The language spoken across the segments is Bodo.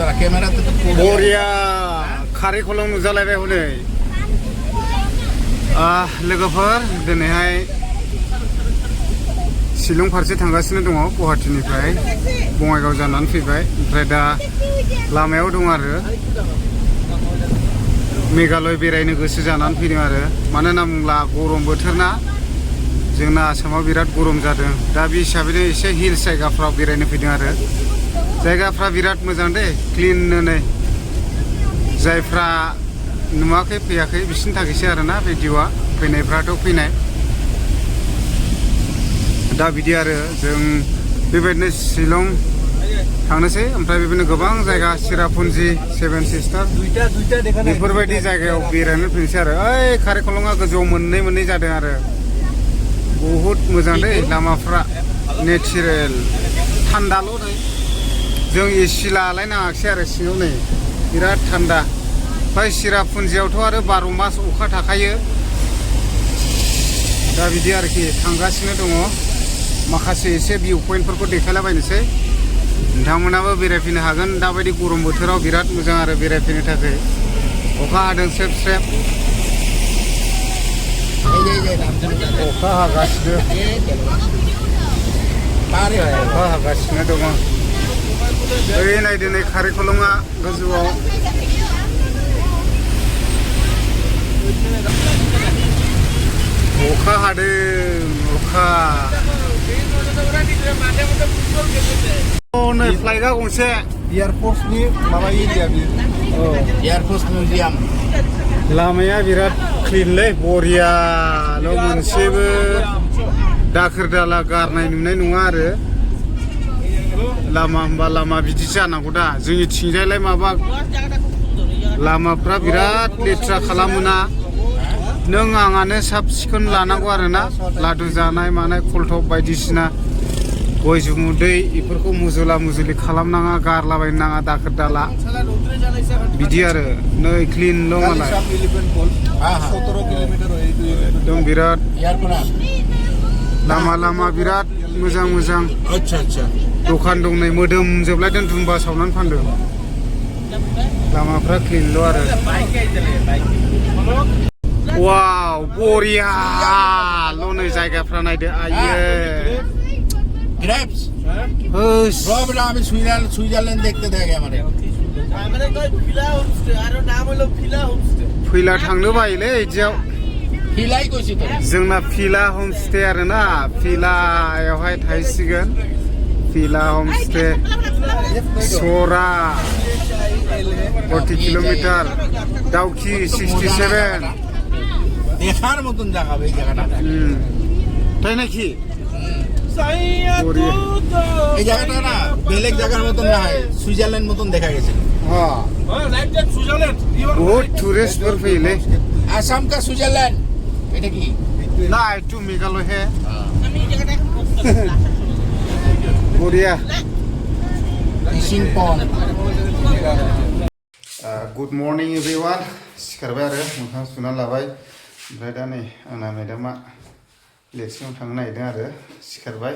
बरिया खारै खलं नुजालायबाय हनै लोगोफोर दिनैहाय शिलं फारसे थांगासिनो दङ गुवाहाटीनिफ्राय बङाइगाव जानानै फैबाय ओमफ्राय दा लामायाव दं आरो मेघालय बेरायनो गोसो जानानै फैदों आरो मानो होनना बुङोब्ला गरम बोथोर ना जोंना आसामाव बिराद गरम जादों दा बे हिसाबैनो एसे हिल्स जायगाफ्राव बेरायनो फैदों आरो जायगाफ्रा बिराद मोजां दे क्लिननो नै जायफ्रा नुवाखै फैयाखै बिसोरनि थाखायसो आरोना भिडिअआ फैनायफ्राथ' फैनाय दा बिदि आरो जों बेबायदिनो शिलं थांनोसै ओमफ्राय बेबायदिनो गोबां जायगा चिरापुन्जि सेभेन सिस्टार बेफोरबायदि जायगायाव बेरायनो फैनोसै आरो ओइ खारै खलंआ गोजौआव मोननै जादों आरो बहुद मोजां दै लामाफ्रा नेचारेल थान्दाल' नै जों एसि लालायनाङाखिसै आरो सिङाव नै बिराद थान्दा ओमफ्राय चिरापुन्जियावथ' आरो 12 मास अखा थाखायो दा बिदि आरोखि थांगासिनो दङ माखासे एसे भिउ पइन्टफोरखौ देखायलाबायनोसै नोंथांमोनाबो बेरायफैनो हागोन दाबायदि गरम बोथोराव बिराद मोजां आरो बेरायफैनो थाखाय अखा हादों स्रेब स्रेब अखा हागासिनो दङ ओरै नायदो नै खारै खलंआ गोजौआव अखा हादों अखा नै फ्लाइटआ गंसे एयारफोर्सनि माबा एरिया बियो एयारफोर्स मिउजियाम लामाया बिराद क्लिनलै बरियाल' मोनसेबो दाखोर दाला गारनाय नुनाय नङा आरो लामा होनबा लामा बिदि जानांगौ दा जोंनिथिंजायलाय माबा लामाफ्रा बिराद लेथ्रा खालामोना नों आंआनो साब सिखोन लानांगौ आरोना लादु जानाय मानाय खलथब बायदिसिना गय जुमुदै बेफोरखौ मुजुला मुजुलि खालामनाङा गारलाबायनो नाङा दाखोर दाला बिदि आरो नै क्लिनल' मालाय एकदम बिराद लामा बिराद मोजां दखान दं नै मोदोमजोबलायदों दुम्बा सावनानै फानदों लामाफ्रा क्लिनल' आरो वाव बरियाल' नै जायगाफ्रा नायदो आइये ग्रेप्स रबरा আমি সুইজারল্যান্ড দেখতে থাকে আমারে কই ফিলা হোমস্টে আর নাম হলো ফিলা হোমস্টে फैला थांनो बायोलै इदियाव फिलाय कइसि तो जोंना फिला हमस्टे आरोना फिलायावहाय थाहैसिगोन फिला हमस्टे सरा 40 किलोमीटर दाउखि 67 দেখার মতন জায়গা এই জায়গাটা তাই নাকি এই জায়গাটা না বেলেগ জায়গার মতন না হয় সুইজারল্যান্ড মতন দেখা গেছে হ্যাঁ সুইজারল্যান্ড বহুত টুরিস্টफोर फैयोलै आसाम का स्विट्जरलैंड এটা কি না একটু মেঘালয় হে বড়িয়া ফিশিং পন্ড गुड मर्निं एवरीवन सिखारबाय आरो मोखां सुना लाबाय ओमफ्राय दा नै आंना मेडामा लेक्सिङाव थांनो नागिरदों आरो सिखारबाय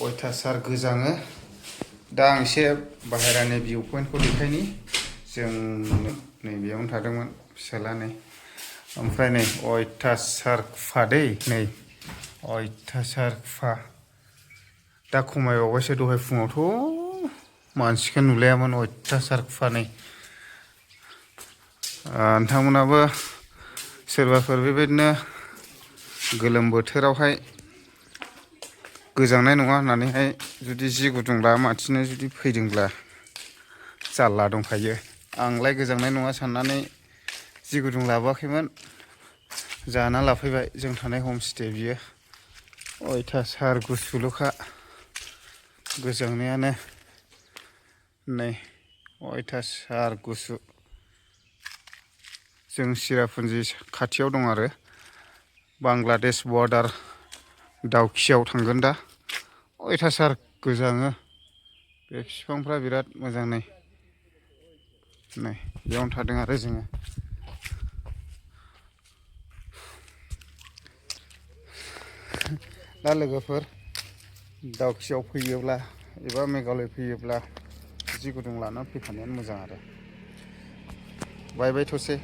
अयथासार गोजाङो दा आं एसे बाहेरानि भिउ पइन्टखौ देखायनि जों नैबेयावनो थादोंमोन फिसाला नै ओमफ्राय नै अयथासार खुवा दै नै अयथासार खुवा दा खमायबावबायसो दहाय फुङावथ' मानसिखौ नुलायामोन अयथासार खुवा नै नोंथांमोनाबो सोरबाफोर बेबायदिनो गोलोम बोथोरावहाय गोजांनाय नङा होननानैहाय जुदि जि गुदुं लामाथिनो जुदि फैदोंब्ला जारला दंखायो आंलाय गोजांनाय नङा साननानै जि गुदुं लाबोआखैमोन जाना लाफैबाय जों थानाय हमस्टे बियो अयथासार गुसुल'खा गोजांनायानो नै अयथासार गुसु जों चिरापुन्जि खाथियाव दं आरो बांलादेश बर्डार दाउखियाव थांगोन दा अयथासार गोजाङो बे बिफांफ्रा बिराद मोजां नै बेयावनो थादों आरो जोङो दा लोगोफोर दाउखियाव फैयोब्ला एबा मेघालय फैयोब्ला जि गुदुं लानानै फैखानायानो मोजां आरो बाय बाय थसे